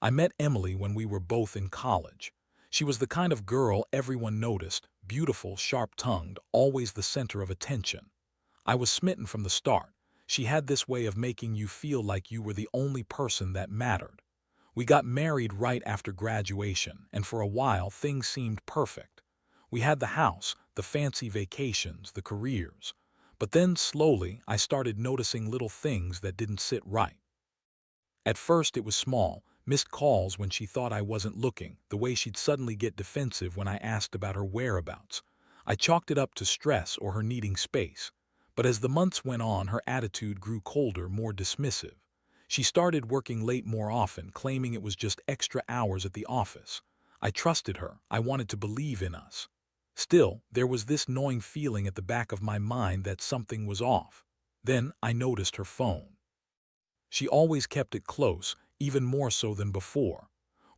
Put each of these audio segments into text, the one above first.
I met Emily when we were both in college. She was the kind of girl everyone noticed, beautiful, sharp-tongued, always the center of attention. I was smitten from the start. She had this way of making you feel like you were the only person that mattered. We got married right after graduation, and for a while things seemed perfect. We had the house, the fancy vacations, the careers. But then, slowly, I started noticing little things that didn't sit right. At first it was small, missed calls when she thought I wasn't looking, the way she'd suddenly get defensive when I asked about her whereabouts. I chalked it up to stress or her needing space. But as the months went on, her attitude grew colder, more dismissive. She started working late more often, claiming it was just extra hours at the office. I trusted her. I wanted to believe in us. Still, there was this gnawing feeling at the back of my mind that something was off. Then I noticed her phone. She always kept it close, even more so than before.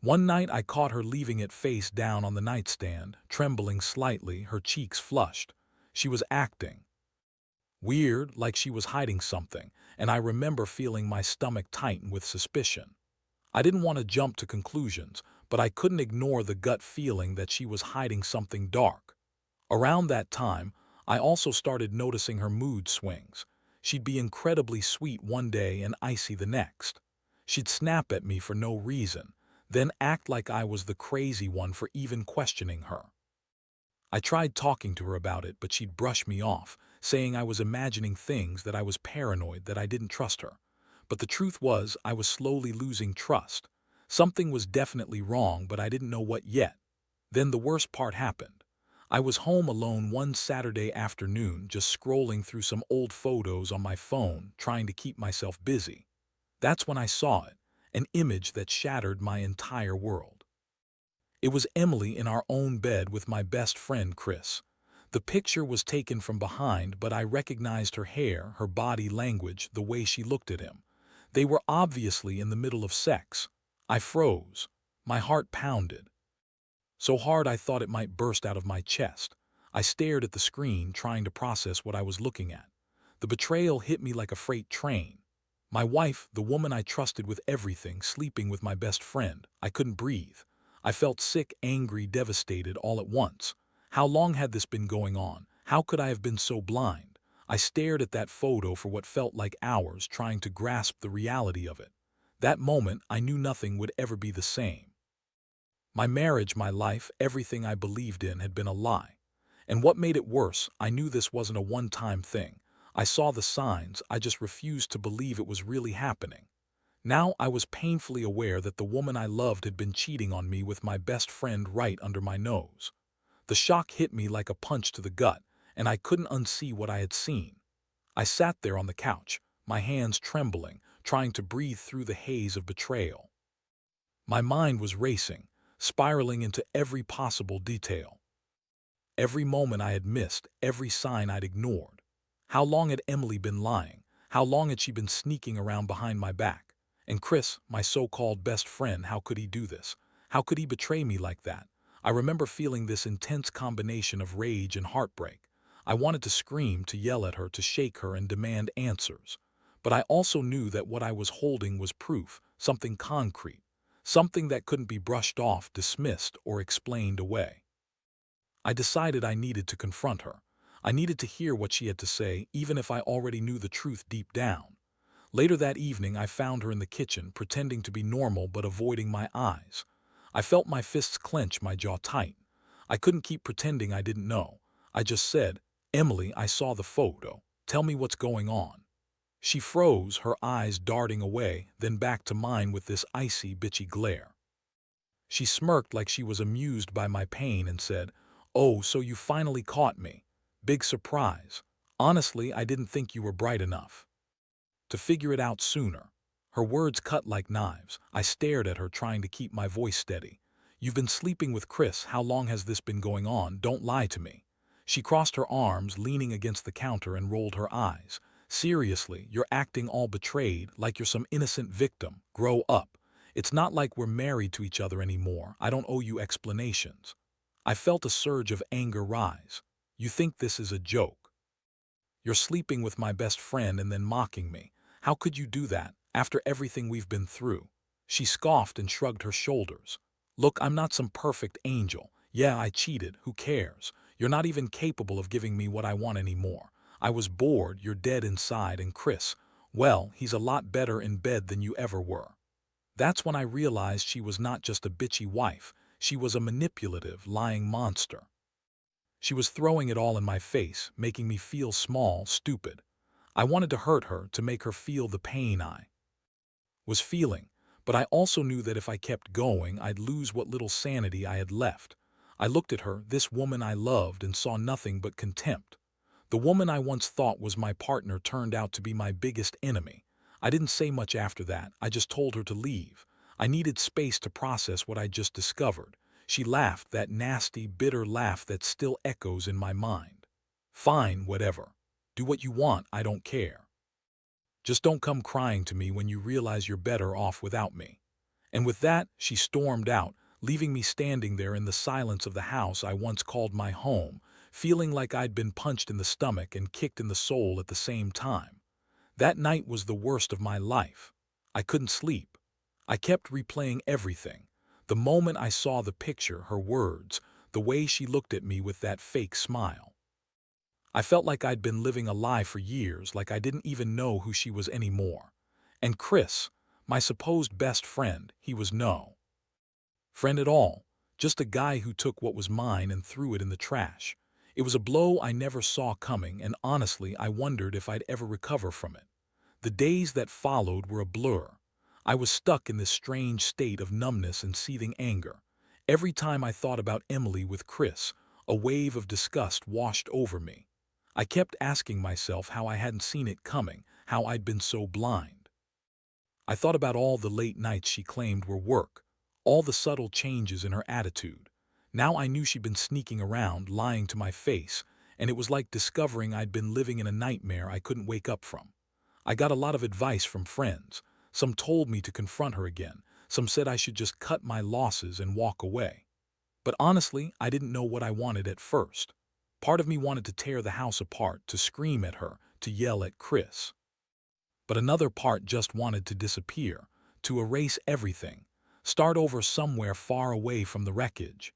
One night I caught her leaving it face down on the nightstand, trembling slightly, her cheeks flushed. She was acting weird, like she was hiding something, and I remember feeling my stomach tighten with suspicion. I didn't want to jump to conclusions, but I couldn't ignore the gut feeling that she was hiding something dark. Around that time, I also started noticing her mood swings. She'd be incredibly sweet one day and icy the next. She'd snap at me for no reason, then act like I was the crazy one for even questioning her. I tried talking to her about it, but she'd brush me off, saying I was imagining things, that I was paranoid, that I didn't trust her. But the truth was, I was slowly losing trust. Something was definitely wrong, but I didn't know what yet. Then the worst part happened. I was home alone one Saturday afternoon, just scrolling through some old photos on my phone, trying to keep myself busy. That's when I saw it, an image that shattered my entire world. It was Emily in our own bed with my best friend Chris. The picture was taken from behind, but I recognized her hair, her body language, the way she looked at him. They were obviously in the middle of sex. I froze. My heart pounded so hard I thought it might burst out of my chest. I stared at the screen, trying to process what I was looking at. The betrayal hit me like a freight train. My wife, the woman I trusted with everything, sleeping with my best friend. I couldn't breathe. I felt sick, angry, devastated all at once. How long had this been going on? How could I have been so blind? I stared at that photo for what felt like hours, trying to grasp the reality of it. That moment, I knew nothing would ever be the same. My marriage, my life, everything I believed in had been a lie. And what made it worse, I knew this wasn't a one-time thing. I saw the signs, I just refused to believe it was really happening. Now I was painfully aware that the woman I loved had been cheating on me with my best friend right under my nose. The shock hit me like a punch to the gut, and I couldn't unsee what I had seen. I sat there on the couch, my hands trembling, trying to breathe through the haze of betrayal. My mind was racing, spiraling into every possible detail. Every moment I had missed, every sign I'd ignored. How long had Emily been lying? How long had she been sneaking around behind my back? And Chris, my so-called best friend, how could he do this? How could he betray me like that? I remember feeling this intense combination of rage and heartbreak. I wanted to scream, to yell at her, to shake her and demand answers. But I also knew that what I was holding was proof, something concrete, something that couldn't be brushed off, dismissed, or explained away. I decided I needed to confront her. I needed to hear what she had to say, even if I already knew the truth deep down. Later that evening, I found her in the kitchen, pretending to be normal but avoiding my eyes. I felt my fists clench, my jaw tight. I couldn't keep pretending I didn't know. I just said, "Emily, I saw the photo. Tell me what's going on." She froze, her eyes darting away, then back to mine with this icy, bitchy glare. She smirked like she was amused by my pain and said, "Oh, so you finally caught me. Big surprise. Honestly, I didn't think you were bright enough to figure it out sooner." Her words cut like knives. I stared at her, trying to keep my voice steady. "You've been sleeping with Chris. How long has this been going on? Don't lie to me." She crossed her arms, leaning against the counter, and rolled her eyes. "Seriously, you're acting all betrayed, like you're some innocent victim. Grow up. It's not like we're married to each other anymore. I don't owe you explanations." I felt a surge of anger rise. "You think this is a joke? You're sleeping with my best friend and then mocking me. How could you do that, after everything we've been through?" She scoffed and shrugged her shoulders. Look, I'm not some perfect angel. Yeah, I cheated. Who cares? You're not even capable of giving me what I want anymore. I was bored, you're dead inside, and Chris, well, he's a lot better in bed than you ever were. That's when I realized she was not just a bitchy wife, she was a manipulative, lying monster. She was throwing it all in my face, making me feel small, stupid. I wanted to hurt her, to make her feel the pain I was feeling, but I also knew that if I kept going, I'd lose what little sanity I had left. I looked at her, this woman I loved, and saw nothing but contempt. The woman I once thought was my partner turned out to be my biggest enemy. I didn't say much after that, I just told her to leave. I needed space to process what I just discovered. She laughed, that nasty, bitter laugh that still echoes in my mind. Fine, whatever. Do what you want, I don't care. Just don't come crying to me when you realize you're better off without me. And with that, she stormed out, leaving me standing there in the silence of the house I once called my home, feeling like I'd been punched in the stomach and kicked in the soul at the same time. That night was the worst of my life. I couldn't sleep. I kept replaying everything. The moment I saw the picture, her words, the way she looked at me with that fake smile. I felt like I'd been living a lie for years, like I didn't even know who she was anymore. And Chris, my supposed best friend, he was no friend at all, just a guy who took what was mine and threw it in the trash. It was a blow I never saw coming, and honestly, I wondered if I'd ever recover from it. The days that followed were a blur. I was stuck in this strange state of numbness and seething anger. Every time I thought about Emily with Chris, a wave of disgust washed over me. I kept asking myself how I hadn't seen it coming, how I'd been so blind. I thought about all the late nights she claimed were work, all the subtle changes in her attitude. Now I knew she'd been sneaking around, lying to my face, and it was like discovering I'd been living in a nightmare I couldn't wake up from. I got a lot of advice from friends. Some told me to confront her again. Some said I should just cut my losses and walk away. But honestly, I didn't know what I wanted at first. Part of me wanted to tear the house apart, to scream at her, to yell at Chris. But another part just wanted to disappear, to erase everything, start over somewhere far away from the wreckage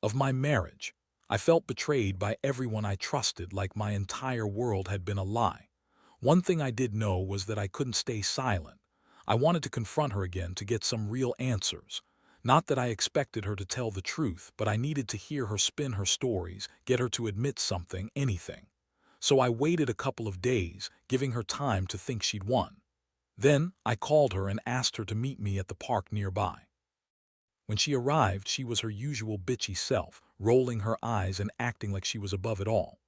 of my marriage. I felt betrayed by everyone I trusted, like my entire world had been a lie. One thing I did know was that I couldn't stay silent. I wanted to confront her again, to get some real answers. Not that I expected her to tell the truth, but I needed to hear her spin her stories, get her to admit something, anything. So I waited a couple of days, giving her time to think she'd won. Then I called her and asked her to meet me at the park nearby. When she arrived, she was her usual bitchy self, rolling her eyes and acting like she was above it all.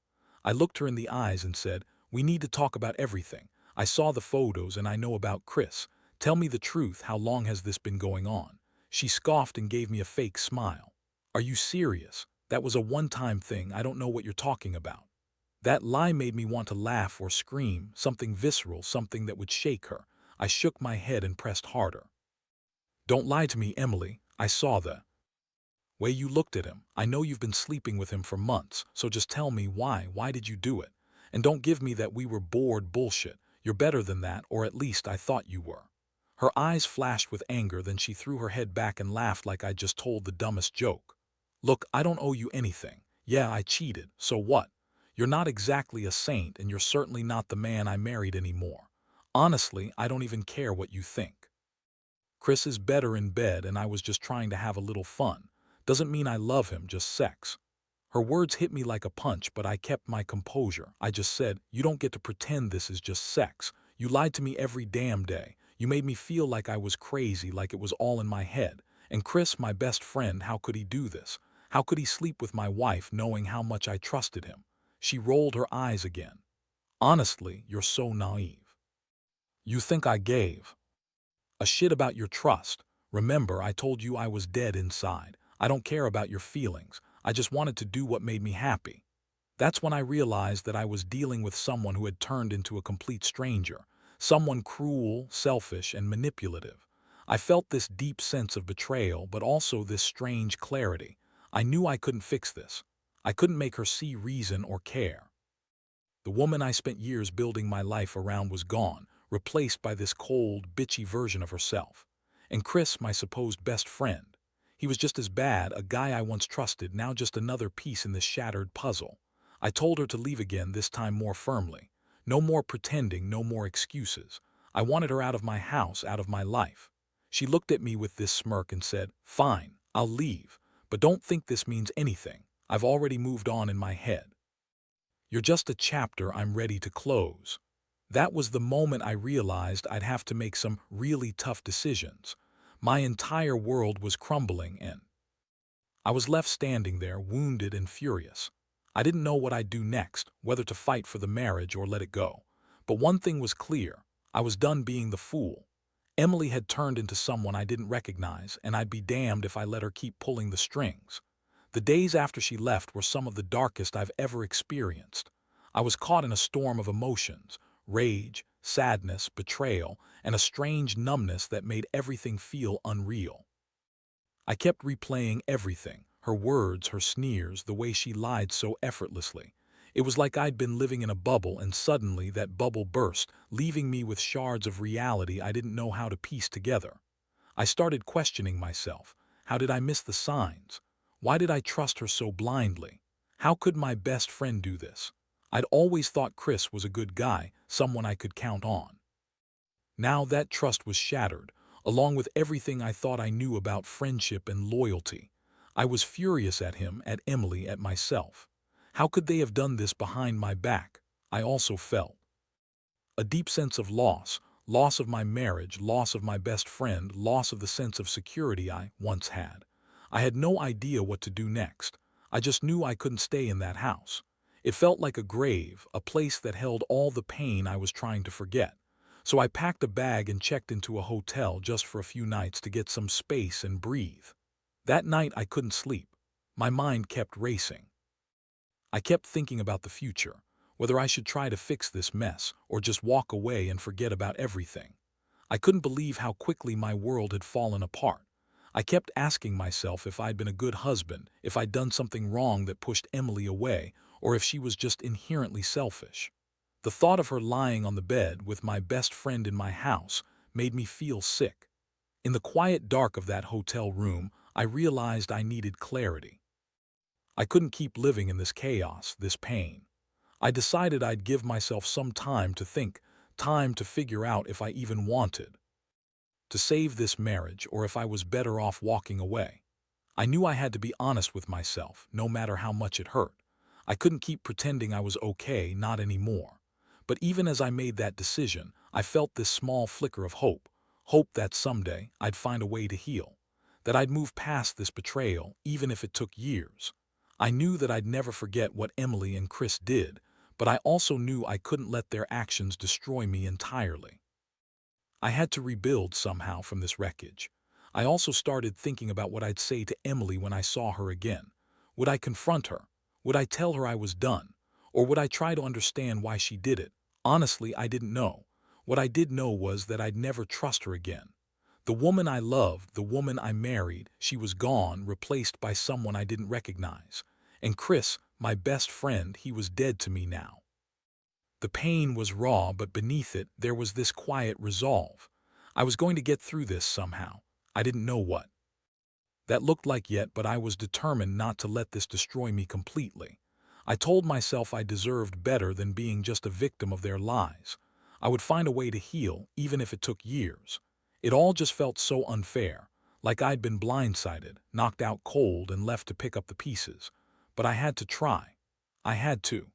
I looked her in the eyes and said, "We need to talk about everything. I saw the photos and I know about Chris. Tell me the truth, how long has this been going on?" She scoffed and gave me a fake smile. "Are you serious? That was a one-time thing, I don't know what you're talking about." That lie made me want to laugh or scream, something visceral, something that would shake her. I shook my head and pressed harder. "Don't lie to me, Emily. I saw the way you looked at him. I know you've been sleeping with him for months, so just tell me why. Why did you do it? And don't give me that we were bored bullshit. You're better than that, or at least I thought you were." Her eyes flashed with anger, then she threw her head back and laughed like I'd just told the dumbest joke. "Look, I don't owe you anything. Yeah, I cheated. So what? You're not exactly a saint, and you're certainly not the man I married anymore. Honestly, I don't even care what you think. Chris is better in bed, and I was just trying to have a little fun. Doesn't mean I love him, just sex." Her words hit me like a punch, but I kept my composure. I just said, "You don't get to pretend this is just sex. You lied to me every damn day. You made me feel like I was crazy, like it was all in my head. And Chris, my best friend, how could he do this? How could he sleep with my wife knowing how much I trusted him?" She rolled her eyes again. "Honestly, you're so naive. You think I gave a shit about your trust. Remember, I told you I was dead inside. I don't care about your feelings. I just wanted to do what made me happy." That's when I realized that I was dealing with someone who had turned into a complete stranger, someone cruel, selfish, and manipulative. I felt this deep sense of betrayal, but also this strange clarity. I knew I couldn't fix this. I couldn't make her see reason or care. The woman I spent years building my life around was gone, replaced by this cold, bitchy version of herself. And Chris, my supposed best friend. He was just as bad, a guy I once trusted, now just another piece in this shattered puzzle. I told her to leave again, this time more firmly. No more pretending, no more excuses. I wanted her out of my house, out of my life. She looked at me with this smirk and said, "Fine, I'll leave. But don't think this means anything. I've already moved on in my head. You're just a chapter I'm ready to close." That was the moment I realized I'd have to make some really tough decisions. My entire world was crumbling and I was left standing there, wounded and furious. I didn't know what I'd do next, whether to fight for the marriage or let it go. But one thing was clear. I was done being the fool. Emily had turned into someone I didn't recognize, and I'd be damned if I let her keep pulling the strings. The days after she left were some of the darkest I've ever experienced. I was caught in a storm of emotions: rage, sadness, betrayal, and a strange numbness that made everything feel unreal. I kept replaying everything: her words, her sneers, the way she lied so effortlessly. It was like I'd been living in a bubble, and suddenly that bubble burst, leaving me with shards of reality I didn't know how to piece together. I started questioning myself. How did I miss the signs? Why did I trust her so blindly? How could my best friend do this? I'd always thought Chris was a good guy, someone I could count on. Now that trust was shattered, along with everything I thought I knew about friendship and loyalty. I was furious at him, at Emily, at myself. How could they have done this behind my back? I also felt a deep sense of loss: loss of my marriage, loss of my best friend, loss of the sense of security I once had. I had no idea what to do next. I just knew I couldn't stay in that house. It felt like a grave, a place that held all the pain I was trying to forget. So I packed a bag and checked into a hotel just for a few nights to get some space and breathe. That night I couldn't sleep. My mind kept racing. I kept thinking about the future, whether I should try to fix this mess or just walk away and forget about everything. I couldn't believe how quickly my world had fallen apart. I kept asking myself if I'd been a good husband, if I'd done something wrong that pushed Emily away, or if she was just inherently selfish. The thought of her lying on the bed with my best friend in my house made me feel sick. In the quiet dark of that hotel room, I realized I needed clarity. I couldn't keep living in this chaos, this pain. I decided I'd give myself some time to think, time to figure out if I even wanted to save this marriage or if I was better off walking away. I knew I had to be honest with myself, no matter how much it hurt. I couldn't keep pretending I was okay, not anymore. But even as I made that decision, I felt this small flicker of hope. Hope that someday I'd find a way to heal. That I'd move past this betrayal, even if it took years. I knew that I'd never forget what Emily and Chris did, but I also knew I couldn't let their actions destroy me entirely. I had to rebuild somehow from this wreckage. I also started thinking about what I'd say to Emily when I saw her again. Would I confront her? Would I tell her I was done? Or would I try to understand why she did it? Honestly, I didn't know. What I did know was that I'd never trust her again. The woman I loved, the woman I married, she was gone, replaced by someone I didn't recognize. And Chris, my best friend, he was dead to me now. The pain was raw, but beneath it, there was this quiet resolve. I was going to get through this somehow. I didn't know what that looked like yet, but I was determined not to let this destroy me completely. I told myself I deserved better than being just a victim of their lies. I would find a way to heal, even if it took years. It all just felt so unfair, like I'd been blindsided, knocked out cold, and left to pick up the pieces. But I had to try. I had to.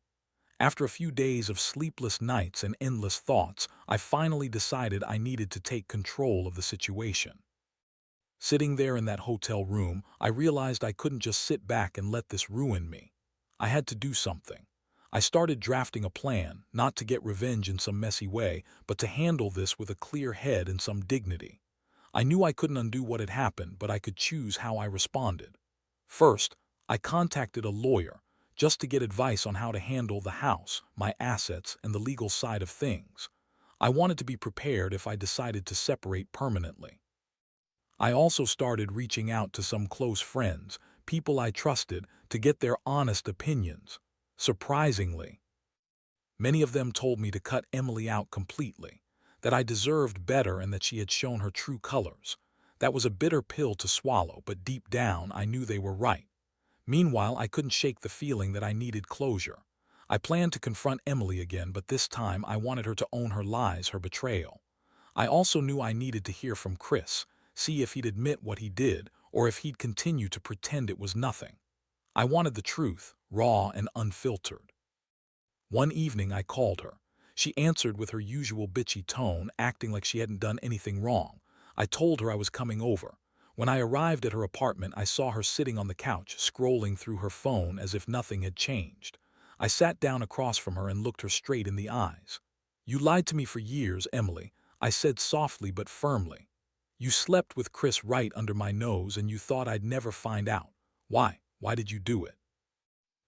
After a few days of sleepless nights and endless thoughts, I finally decided I needed to take control of the situation. Sitting there in that hotel room, I realized I couldn't just sit back and let this ruin me. I had to do something. I started drafting a plan, not to get revenge in some messy way, but to handle this with a clear head and some dignity. I knew I couldn't undo what had happened, but I could choose how I responded. First, I contacted a lawyer, just to get advice on how to handle the house, my assets, and the legal side of things. I wanted to be prepared if I decided to separate permanently. I also started reaching out to some close friends, people I trusted, to get their honest opinions. Surprisingly, many of them told me to cut Emily out completely, that I deserved better and that she had shown her true colors. That was a bitter pill to swallow, but deep down I knew they were right. Meanwhile, I couldn't shake the feeling that I needed closure. I planned to confront Emily again, but this time I wanted her to own her lies, her betrayal. I also knew I needed to hear from Chris, see if he'd admit what he did, or if he'd continue to pretend it was nothing. I wanted the truth, raw and unfiltered. One evening I called her. She answered with her usual bitchy tone, acting like she hadn't done anything wrong. I told her I was coming over. When I arrived at her apartment, I saw her sitting on the couch, scrolling through her phone as if nothing had changed. I sat down across from her and looked her straight in the eyes. "You lied to me for years, Emily," I said softly but firmly. "You slept with Chris right under my nose and you thought I'd never find out. Why? Why did you do it?"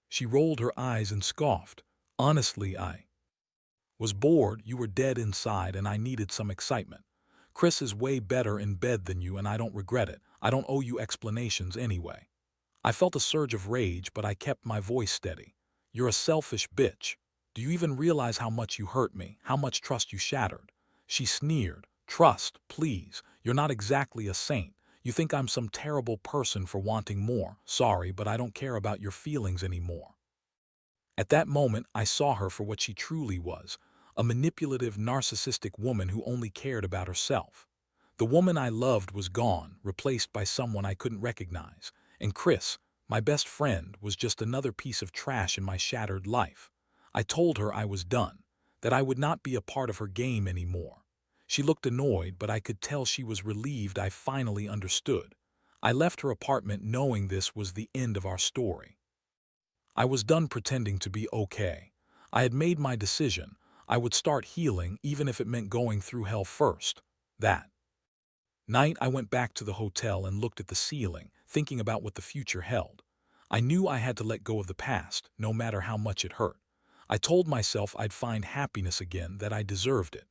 She rolled her eyes and scoffed. "Honestly, I was bored, you were dead inside, and I needed some excitement. Chris is way better in bed than you, and I don't regret it. I don't owe you explanations anyway." I felt a surge of rage, but I kept my voice steady. "You're a selfish bitch. Do you even realize how much you hurt me, how much trust you shattered?" She sneered. "Trust, please. You're not exactly a saint. You think I'm some terrible person for wanting more. Sorry, but I don't care about your feelings anymore." At that moment, I saw her for what she truly was, a manipulative, narcissistic woman who only cared about herself. The woman I loved was gone, replaced by someone I couldn't recognize. And Chris, my best friend, was just another piece of trash in my shattered life. I told her I was done, that I would not be a part of her game anymore. She looked annoyed, but I could tell she was relieved I finally understood. I left her apartment knowing this was the end of our story. I was done pretending to be okay. I had made my decision. I would start healing, even if it meant going through hell first. That night, I went back to the hotel and looked at the ceiling, thinking about what the future held. I knew I had to let go of the past, no matter how much it hurt. I told myself I'd find happiness again, that I deserved it.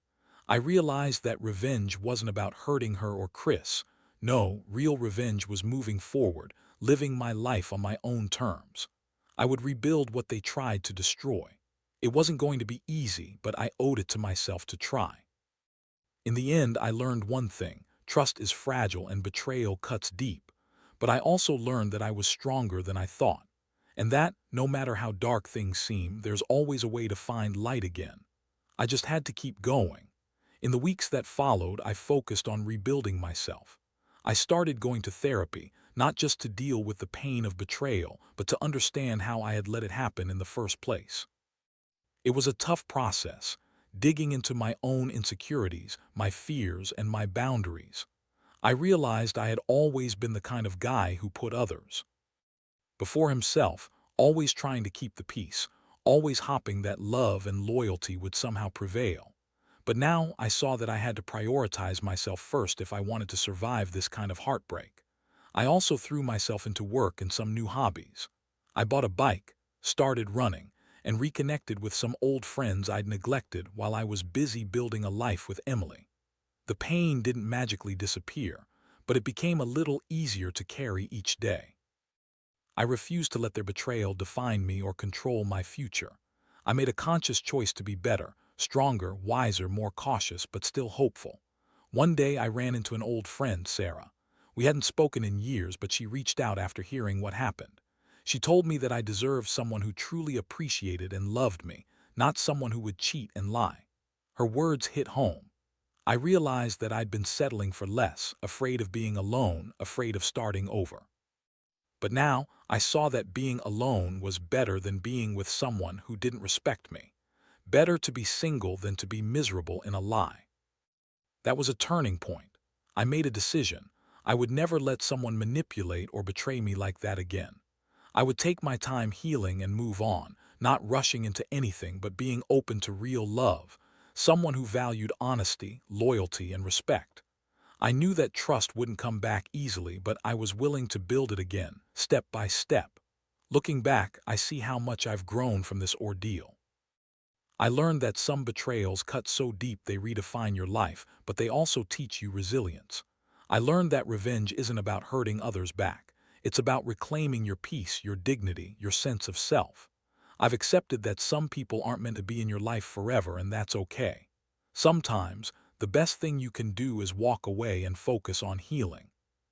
I realized that revenge wasn't about hurting her or Chris. No, real revenge was moving forward, living my life on my own terms. I would rebuild what they tried to destroy. It wasn't going to be easy, but I owed it to myself to try. In the end, I learned one thing: trust is fragile and betrayal cuts deep. But I also learned that I was stronger than I thought, and that, no matter how dark things seem, there's always a way to find light again. I just had to keep going. In the weeks that followed, I focused on rebuilding myself. I started going to therapy, not just to deal with the pain of betrayal, but to understand how I had let it happen in the first place. It was a tough process, digging into my own insecurities, my fears, and my boundaries. I realized I had always been the kind of guy who put others before himself, always trying to keep the peace, always hoping that love and loyalty would somehow prevail. But now I saw that I had to prioritize myself first if I wanted to survive this kind of heartbreak. I also threw myself into work and some new hobbies. I bought a bike, started running, and reconnected with some old friends I'd neglected while I was busy building a life with Emily. The pain didn't magically disappear, but it became a little easier to carry each day. I refused to let their betrayal define me or control my future. I made a conscious choice to be better, stronger, wiser, more cautious, but still hopeful. One day I ran into an old friend, Sarah. We hadn't spoken in years, but she reached out after hearing what happened. She told me that I deserved someone who truly appreciated and loved me, not someone who would cheat and lie. Her words hit home. I realized that I'd been settling for less, afraid of being alone, afraid of starting over. But now I saw that being alone was better than being with someone who didn't respect me. Better to be single than to be miserable in a lie. That was a turning point. I made a decision. I would never let someone manipulate or betray me like that again. I would take my time healing and move on, not rushing into anything but being open to real love, someone who valued honesty, loyalty, and respect. I knew that trust wouldn't come back easily, but I was willing to build it again, step by step. Looking back, I see how much I've grown from this ordeal. I learned that some betrayals cut so deep they redefine your life, but they also teach you resilience. I learned that revenge isn't about hurting others back. It's about reclaiming your peace, your dignity, your sense of self. I've accepted that some people aren't meant to be in your life forever, and that's okay. Sometimes, the best thing you can do is walk away and focus on healing.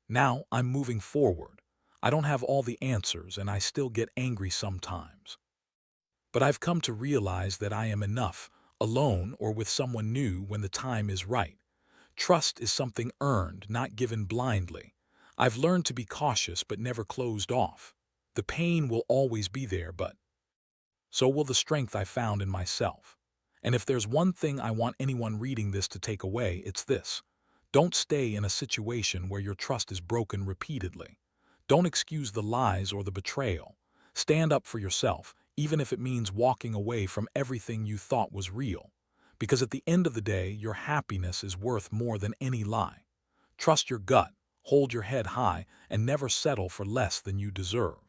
Now I'm moving forward. I don't have all the answers and I still get angry sometimes. But I've come to realize that I am enough, alone or with someone new when the time is right. Trust is something earned, not given blindly. I've learned to be cautious but never closed off. The pain will always be there, but so will the strength I found in myself. And if there's one thing I want anyone reading this to take away, it's this. Don't stay in a situation where your trust is broken repeatedly. Don't excuse the lies or the betrayal. Stand up for yourself, even if it means walking away from everything you thought was real. Because at the end of the day, your happiness is worth more than any lie. Trust your gut, hold your head high, and never settle for less than you deserve.